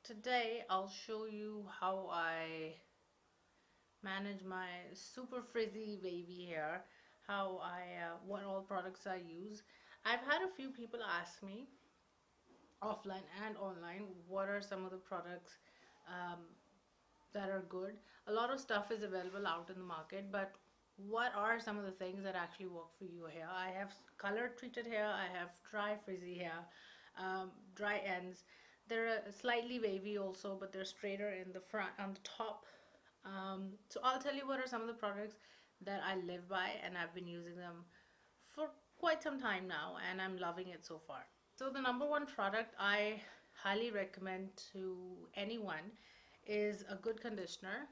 Today I'll show you how I manage my super frizzy wavy hair, what all products I use. I've had a few people ask me offline and online what are some of the products um, that are good. A lot of stuff is available out in the market, but what are some of the things that actually work for your hair? I have color treated hair, I have dry frizzy hair, dry ends. They're slightly wavy also, but they're straighter in the front, on the top. So I'll tell you what are some of the products that I live by, and I've been using them for quite some time now, and I'm loving it so far. So the number one product I highly recommend to anyone is a good conditioner.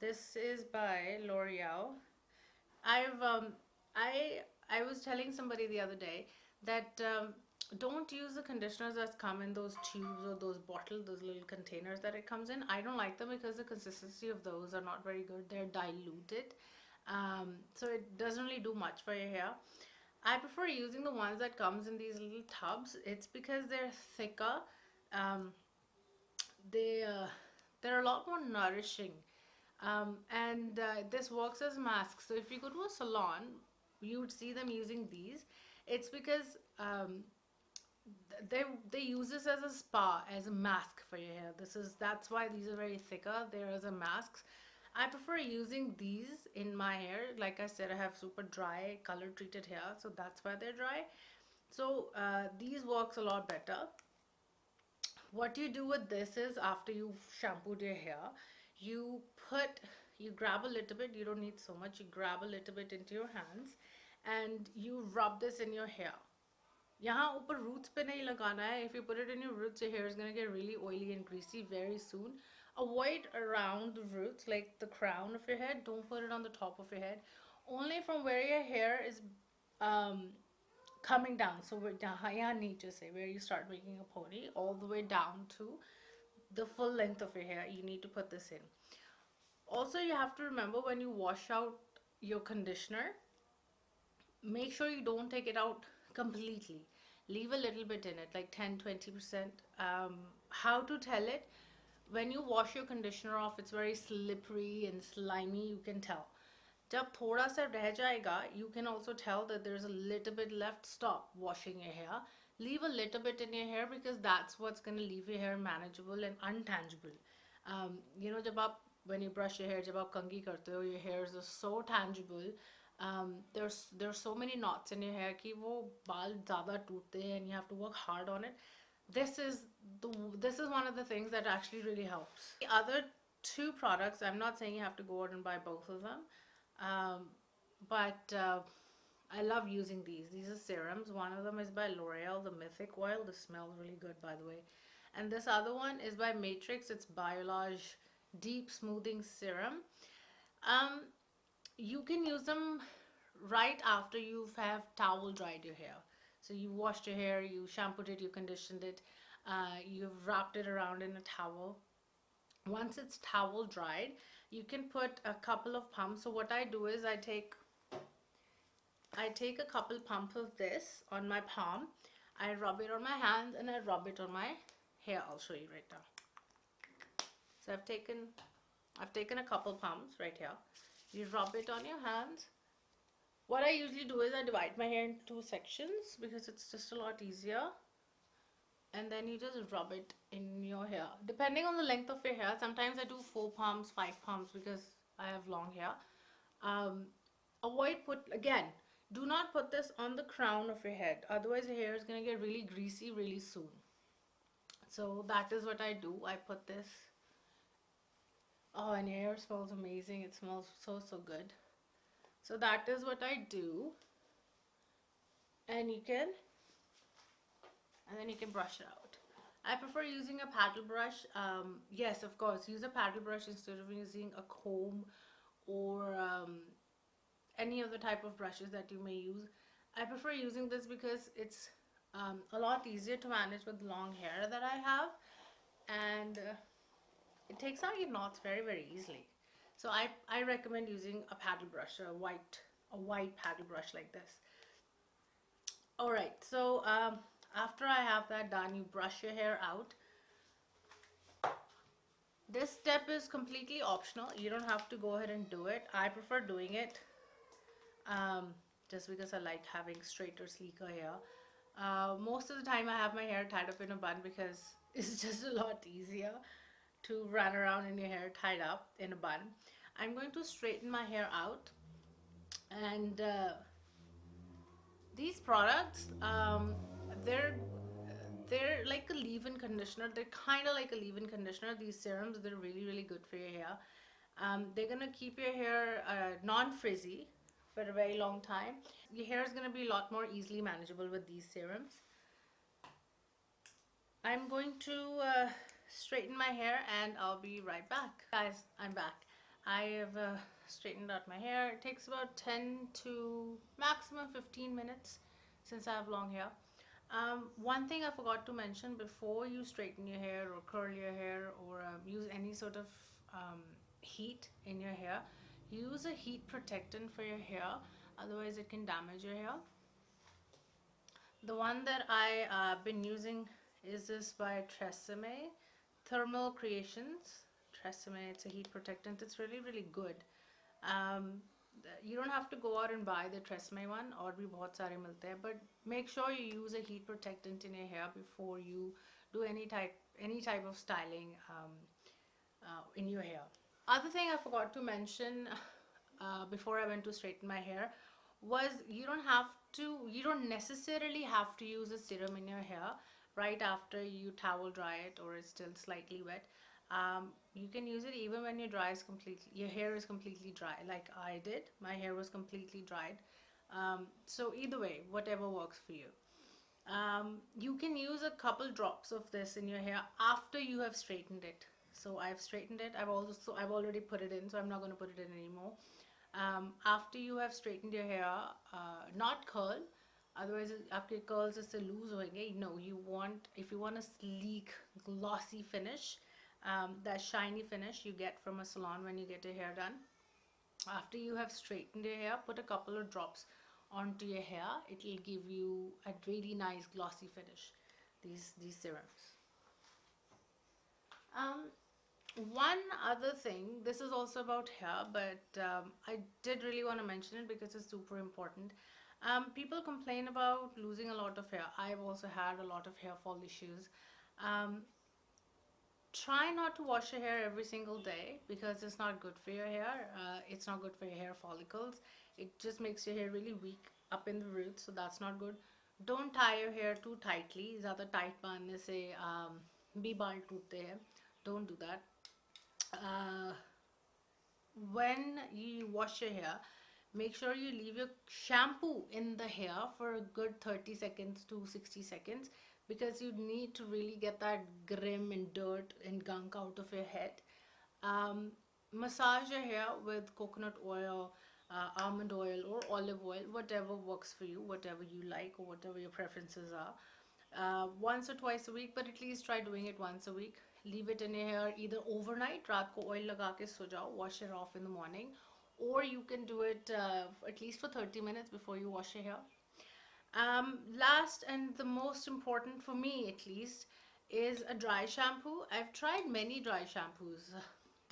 This is by L'Oreal. I've I was telling somebody the other day that don't use the conditioners that come in those tubes or those bottles, those little containers that it comes in. I don't like them because the consistency of those are not very good. They're diluted, so it doesn't really do much for your hair. I prefer using the ones that comes in these little tubs. It's because they're thicker. Um, they're a lot more nourishing, and this works as masks. So if you go to a salon, you would see them using these. It's because they use this as a spa, as a mask for your hair. That's why these are very thicker. They're as a masks. I prefer using these in my hair. Like I said, I have super dry color treated hair, so that's why they're dry. So these works a lot better. What you do with this is, after you've shampooed your hair, you put you grab a little bit. You don't need so much. You grab a little bit into your hands and you rub this in your hair. यहाँ ऊपर roots पे नहीं लगाना है. If you put it in your roots, your hair is going to get really oily and greasy very soon. Avoid around the roots, like the crown of your head. Don't put it on the top of your head. Only from where your hair is um, coming down. So यहाँ नीचे से, where you start making a pony, all the way down to the full length of your hair, you need to put this in. Also, you have to remember, when you wash out your conditioner, make sure you don't take it out completely. Leave a little bit in it, like 10-20%. How to tell it? When you wash your conditioner off, it's very slippery and slimy, you can tell. जब थोड़ा सा रह जाएगा, you can also tell that there's a little bit left. Stop washing your hair. Leave a little bit in your hair, because that's what's going to leave your hair manageable and untangible. जब आप when you brush your hair, जब आप कंघी करते हो, your hairs are so tangible. There's so many knots in your hair कि वो बाल ज़्यादा टूटते हैं and you have to work hard on it. This is this is one of the things that actually really helps. The other two products, I'm not saying you have to go out and buy both of them, but I love using these. These are serums. One of them is by L'Oreal, the Mythic Oil. This smells really good, by the way. And this other one is by Matrix. It's Biolage Deep Smoothing Serum. You can use them right after you have towel dried your hair. So you washed your hair, you shampooed it, you conditioned it, you've wrapped it around in a towel. Once it's towel dried, you can put a couple of pumps. So what I do is I take a couple pumps of this on my palm. I rub it on my hands and I rub it on my hair. I'll show you right now. So I've taken a couple pumps right here. You rub it on your hands. What I usually do is I divide my hair into two sections because it's just a lot easier. And then you just rub it in your hair. Depending on the length of your hair, sometimes I do 4 pumps, 5 pumps because I have long hair. Do not put this on the crown of your head. Otherwise your hair is going to get really greasy really soon. So that is what I do. I put this. Oh, and your hair smells amazing. It smells so good. So that is what I do. And then you can brush it out. I prefer using a paddle brush. Yes, of course, use a paddle brush instead of using a comb or any other type of brushes that you may use. I prefer using this because it's a lot easier to manage with long hair that I have, and it takes out your knots very easily. So I recommend using a paddle brush, a white paddle brush like this. Alright, so after I have that done, you brush your hair out. This step is completely optional. You don't have to go ahead and do it. I prefer doing it um, just because I like having straighter, sleeker hair. Most of the time, I have my hair tied up in a bun because it's just a lot easier to run around in your hair tied up in a bun. I'm going to straighten my hair out, and these products, they're they're like a leave-in conditioner. They're kind of like a leave-in conditioner. These serums, they're really good for your hair. They're gonna keep your hair non-frizzy for a very long time. Your hair is gonna be a lot more easily manageable with these serums. I'm going to straighten my hair and I'll be right back. Guys, I'm back. I have straightened out my hair. It takes about 10 to maximum 15 minutes since I have long hair. One thing I forgot to mention: before you straighten your hair or curl your hair or use any sort of heat in your hair, use a heat protectant for your hair, otherwise it can damage your hair. The one that I been using is this by Tresemme Thermal Creations. Tresemme, it's a heat protectant. It's really good. Um, you don't have to go out and buy the Tresemme one, or भी बहुत सारे मिलते हैं, but make sure you use a heat protectant in your hair before you do any type of styling in your hair. Other thing I forgot to mention before I went to straighten my hair was you don't necessarily have to use a serum in your hair right after you towel dry it or it's still slightly wet. You can use it even when your hair is completely dry, like I did. My hair was completely dried. So either way, whatever works for you. You can use a couple drops of this in your hair after you have straightened it. So I've straightened it. I've already put it in, so I'm not going to put it in anymore. After you have straightened your hair, not curl, otherwise आपके curls इससे lose होंगे. No, if you want a sleek, glossy finish, that shiny finish you get from a salon when you get your hair done. After you have straightened your hair, put a couple of drops onto your hair. It will give you a really nice glossy finish. These serums. Um, One other thing, this is also about hair, but I did really want to mention it because it's super important. People complain about losing a lot of hair. I've also had a lot of hair fall issues. Um, Try not to wash your hair every single day because it's not good for your hair. It's not good for your hair follicles. It just makes your hair really weak up in the roots, so that's not good. Don't tie your hair too tightly. ज़्यादा tight बांधने से भी बाल टूटते हैं. Don't do that. uh, when you wash your hair, make sure you leave your shampoo in the hair for a good 30 seconds to 60 seconds because you need to really get that grim and dirt and gunk out of your head. Massage your hair with coconut oil, almond oil, or olive oil, whatever works for you, whatever you like, or whatever your preferences are. Once or twice a week, but at least try doing it once a week. Leave it in your hair either overnight, रात को oil लगा के सो जाओ, wash it off in the morning, or you can do it at least for 30 minutes before you wash your hair. Last and the most important for me, at least, is a dry shampoo. I've tried many dry shampoos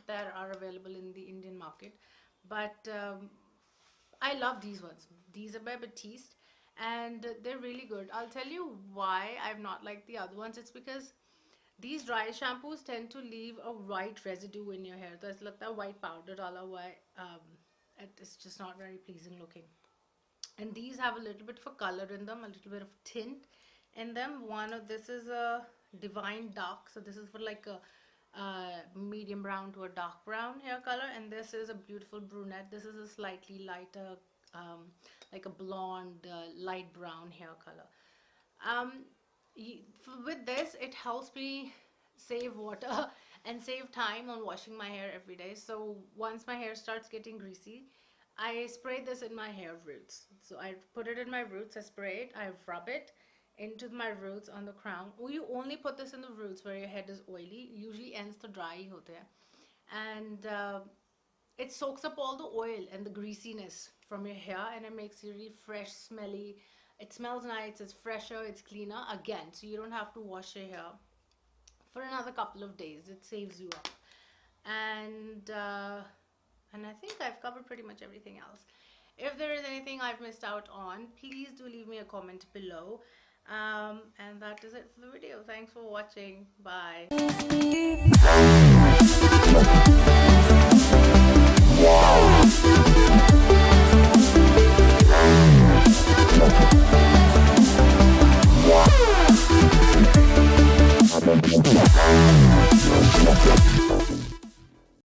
that are available in the Indian market, but I love these ones. These are by Batiste, and they're really good. I'll tell you why I've not liked the other ones. It's because these dry shampoos tend to leave a white residue in your hair. तो ऐसा लगता है white powder डाला हुआ है. It's just not very pleasing looking. And these have a little bit of color in them, a little bit of tint in them. This is a divine dark, so this is for like a medium brown to a dark brown hair color, and this is a beautiful brunette. This is a slightly lighter, like a blonde, light brown hair color. Um, with this, it helps me save water and save time on washing my hair every day. So once my hair starts getting greasy, I spray this in my hair roots. So I put it in my roots, I spray it, I rub it into my roots on the crown. You only put this in the roots where your head is oily. Usually ends to dry ही होते हैं. And it soaks up all the oil and the greasiness from your hair, and it makes you really fresh, smelly. It smells nice, it's fresher, it's cleaner again, so you don't have to wash your hair for another couple of days. It saves you up. And I think I've covered pretty much everything else. If there is anything I've missed out on, please do leave me a comment below. And that is it for the video. Thanks for watching. Bye.